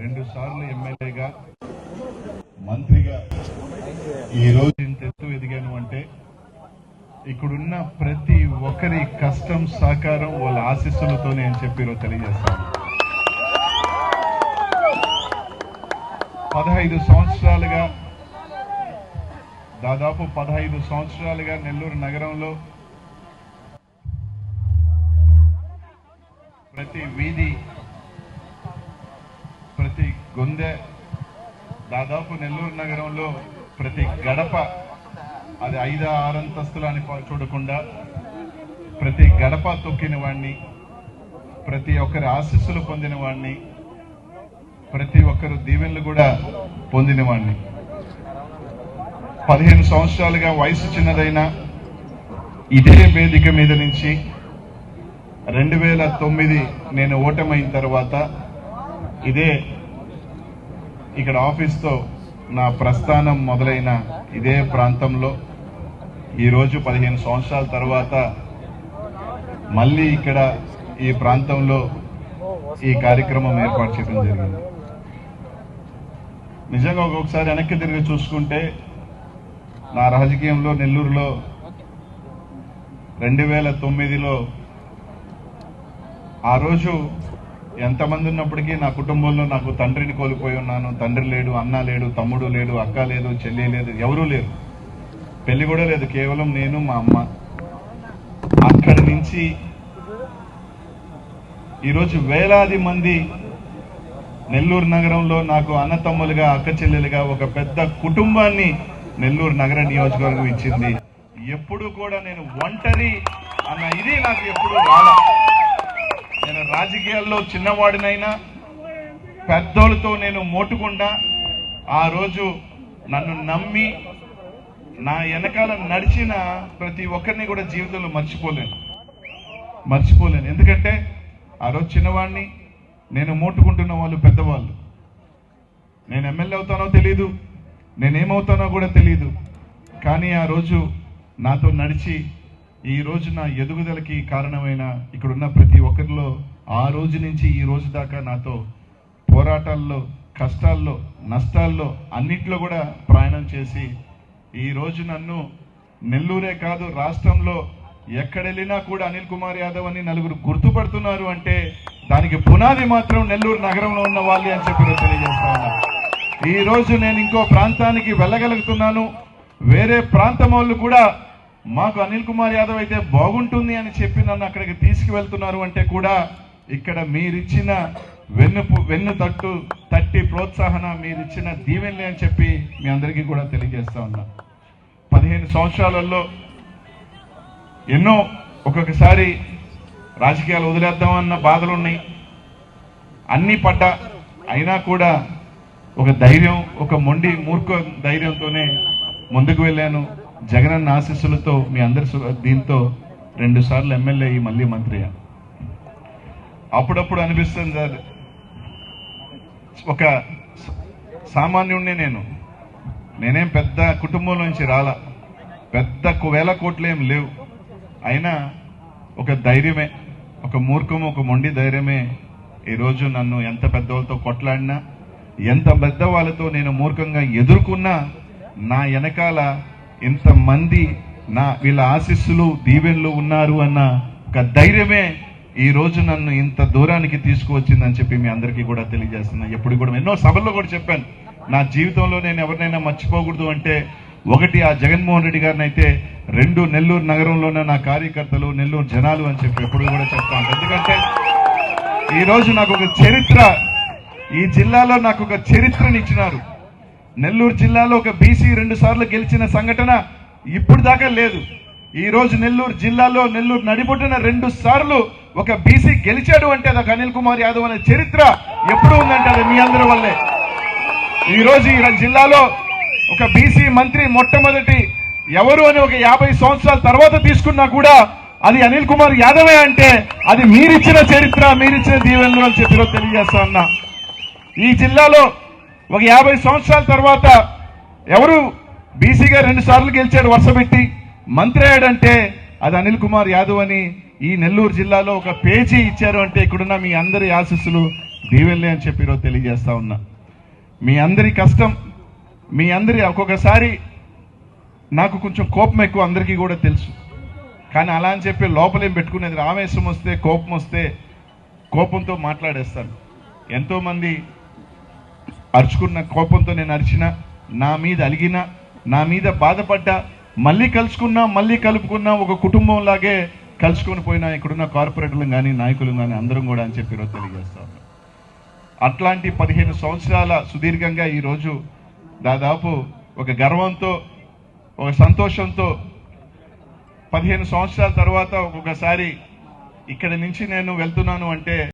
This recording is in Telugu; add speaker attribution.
Speaker 1: 2 సార్లు ఎమ్మెల్యేగా మంత్రిగా ఈ రోజు ఇంత ఎత్తు ఎదిగాను అంటే ఇక్కడున్న ప్రతి ఒక్కరి కష్టం సహకారం వాళ్ళ ఆశీస్సులతోనే అని చెప్పి ఈరోజు తెలియజేస్తాను. 15 సంవత్సరాలుగా దాదాపు 15 సంవత్సరాలుగా నెల్లూరు నగరంలో ప్రతి వీధి ప్రతి గుందె దాదాపు నెల్లూరు నగరంలో ప్రతి గడప అది 5-6 అంతస్తులు అని చూడకుండా ప్రతి గడప తొక్కిన వాడిని, ప్రతి ఒక్కరి ఆశీస్సులు పొందిన వాడిని, ప్రతి ఒక్కరు దీవెనలు కూడా పొందిన వాడిని. 15 సంవత్సరాలుగా వయసు చిన్నదైనా ఇదే వేదిక మీద నుంచి 2009 నేను ఓటమైన తర్వాత ఇదే ఇక్కడ ఆఫీస్తో నా ప్రస్థానం మొదలైన ఇదే ప్రాంతంలో ఈరోజు 15 సంవత్సరాల తర్వాత మళ్ళీ ఇక్కడ ఈ ప్రాంతంలో ఈ కార్యక్రమం ఏర్పాటు చేయడం జరిగింది. నిజంగా ఒక్కొక్కసారి వెనక్కి తిరిగి చూసుకుంటే నా రాజకీయంలో నెల్లూరులో 2009లో ఆ రోజు ఎంతమంది ఉన్నప్పటికీ నా కుటుంబంలో నాకు తండ్రిని కోల్పోయి ఉన్నాను. తండ్రి లేడు, అన్న లేడు, తమ్ముడు లేడు, అక్క లేదు, చెల్లి లేదు, ఎవరూ లేరు, పెళ్లి కూడా లేదు, కేవలం నేను మా అమ్మ. అక్కడి నుంచి ఈరోజు వేలాది మంది నెల్లూరు నగరంలో నాకు అన్నతమ్ములుగా అక్క చెల్లెలుగా ఒక పెద్ద కుటుంబాన్ని నెల్లూరు నగర నియోజకవర్గం ఇచ్చింది. ఎప్పుడు కూడా నేను ఒంటరి అన్న ఇది నాకు ఎప్పుడు రాలా. నేను రాజకీయాల్లో చిన్నవాడినైనా పెద్దోళ్ళతో నేను మోటుకుండా ఆ రోజు నన్ను నమ్మి నా వెనకాల నడిచిన ప్రతి ఒక్కరిని కూడా జీవితంలో మర్చిపోలేను. ఎందుకంటే ఆ రోజు చిన్నవాడిని, నేను మోటుకుంటున్న వాళ్ళు పెద్దవాళ్ళు. నేను ఎమ్మెల్యే అవుతానో తెలీదు, నేనేమవుతానో కూడా తెలీదు, కానీ ఆ రోజు నాతో నడిచి ఈ రోజు నా ఎదుగుదలకి కారణమైన ఇక్కడున్న ప్రతి ఒక్కరిలో ఆ రోజు నుంచి ఈ రోజు దాకా నాతో పోరాటాల్లో, కష్టాల్లో, నష్టాల్లో అన్నిట్లో కూడా ప్రయాణం చేసి ఈ రోజు నన్ను నెల్లూరే కాదు రాష్ట్రంలో ఎక్కడెళ్ళినా కూడా అనిల్ కుమార్ యాదవ్ అని నలుగురు గుర్తుపడుతున్నారు అంటే దానికి పునాది మాత్రం నెల్లూరు నగరంలో ఉన్న వాళ్ళే అని చెప్పి తెలియజేస్తా ఉన్నా. ఈ రోజు నేను ఇంకో ప్రాంతానికి వెళ్ళగలుగుతున్నాను. వేరే ప్రాంతం వాళ్ళు కూడా మాకు అనిల్ కుమార్ యాదవ్ అయితే బాగుంటుంది అని చెప్పి నన్ను అక్కడికి తీసుకువెళ్తున్నారు అంటే కూడా ఇక్కడ మీరిచ్చిన వెన్ను తట్టి ప్రోత్సాహన, మీరిచ్చిన దీవెనలే అని చెప్పి మీ అందరికీ కూడా తెలియజేస్తా ఉన్నా. 15 సంవత్సరాలలో ఎన్నో ఒక్కొక్కసారి రాజకీయాలు వదిలేద్దామన్న బాధలు ఉన్నాయి, అన్నీ పడ్డా. అయినా కూడా ఒక ధైర్యం, ఒక మొండి మూర్ఖ ధైర్యంతోనే ముందుకు వెళ్ళాను. జగనన్న ఆశీస్సులతో మీ అందరి దీంతో 2 సార్లు ఎమ్మెల్యే అయ్యి మళ్ళీ మంత్రి అయ్యాను. అప్పుడప్పుడు అనిపిస్తుంది సార్, ఒక సామాన్యుడిని నేనేం పెద్ద కుటుంబం నుంచి రాలా, పెద్ద వేల కోట్లు ఏం లేవు. అయినా ఒక ధైర్యమే, ఒక మూర్ఖము, ఒక మొండి ధైర్యమే ఈరోజు నన్ను ఎంత పెద్దవాళ్ళతో కొట్లాడినా, ఎంత పెద్ద వాళ్ళతో నేను మూర్ఖంగా ఎదుర్కొన్నా నా వెనకాల ఇంతమంది వీళ్ళ ఆశీస్సులు, దీవెనలు ఉన్నారు అన్న ఒక ధైర్యమే ఈ రోజు నన్ను ఇంత దూరానికి తీసుకువచ్చిందని చెప్పి మీ అందరికీ కూడా తెలియజేస్తున్నా. ఎప్పుడు కూడా ఎన్నో సభల్లో కూడా చెప్పాను, నా జీవితంలో నేను ఎవరినైనా మర్చిపోకూడదు అంటే 1 ఆ జగన్మోహన్ రెడ్డి గారిని అయితే, 2 నెల్లూరు నగరంలోనే నా కార్యకర్తలు, నెల్లూరు జనాలు అని చెప్పి ఎప్పుడు కూడా చెప్తాను. ఎందుకంటే ఈరోజు నాకు ఒక చరిత్ర, ఈ జిల్లాలో నాకు ఒక చరిత్రనిచ్చినారు. నెల్లూరు జిల్లాలో ఒక బీసీ 2 సార్లు గెలిచిన సంఘటన ఇప్పుడు దాకా లేదు. ఈ రోజు నెల్లూరు జిల్లాలో నెల్లూరు నడిబొడ్డున 2 సార్లు ఒక బీసీ గెలిచాడు అంటే అది అనిల్ కుమార్ యాదవ్ అనే చరిత్ర ఎప్పుడు ఉందంటే అది మీ అందరి వల్లే. ఈ రోజు ఈ జిల్లాలో ఒక బీసీ మంత్రి మొట్టమొదటి ఎవరు అని ఒక 50 సంవత్సరాల తర్వాత తీసుకున్నా కూడా అది అనిల్ కుమార్ యాదవే అంటే అది మీరిచ్చిన చరిత్ర, మీరిచ్చిన దీవెనలు అని చెప్పి తెలియజేస్తా ఉన్నా. ఈ జిల్లాలో ఒక 50 సంవత్సరాల తర్వాత ఎవరు బీసీగా 2 సార్లు గెలిచాడు వరుసపెట్టి, మంత్రి అయ్యాడంటే అది అనిల్ కుమార్ యాదవ్ అని ఈ నెల్లూరు జిల్లాలో ఒక పేజీ ఇచ్చారు అంటే ఇక్కడున్న మీ అందరి ఆశీస్సులు, దీవెనలే అని చెప్పి ఈరోజు తెలియజేస్తా ఉన్నా. మీ అందరి కష్టం, మీ అందరి ఒక్కొక్కసారి నాకు కొంచెం కోపం ఎక్కువ, అందరికీ కూడా తెలుసు. కానీ అలా అని చెప్పి లోపలేం పెట్టుకునేది, ఆవేశం వస్తే కోపం వస్తే కోపంతో మాట్లాడేస్తాను. ఎంతోమంది అరుచుకున్న కోపంతో నేను అరిచినా, నా మీద అలిగినా, నా మీద బాధపడ్డా, మళ్ళీ కలుసుకున్నా, మళ్ళీ కలుపుకున్నా, ఒక కుటుంబంలాగే కలుసుకొని పోయినా ఇక్కడున్న కార్పొరేటర్లు కానీ నాయకులు కానీ అందరం కూడా అని చెప్పి ఈరోజు తెలియజేస్తా ఉన్నాం. అట్లాంటి 15 సంవత్సరాల సుదీర్ఘంగా ఈరోజు దాదాపు ఒక గర్వంతో, ఒక సంతోషంతో 15 సంవత్సరాల తర్వాత ఒక్కొక్కసారి ఇక్కడి నుంచి నేను వెళ్తున్నాను అంటే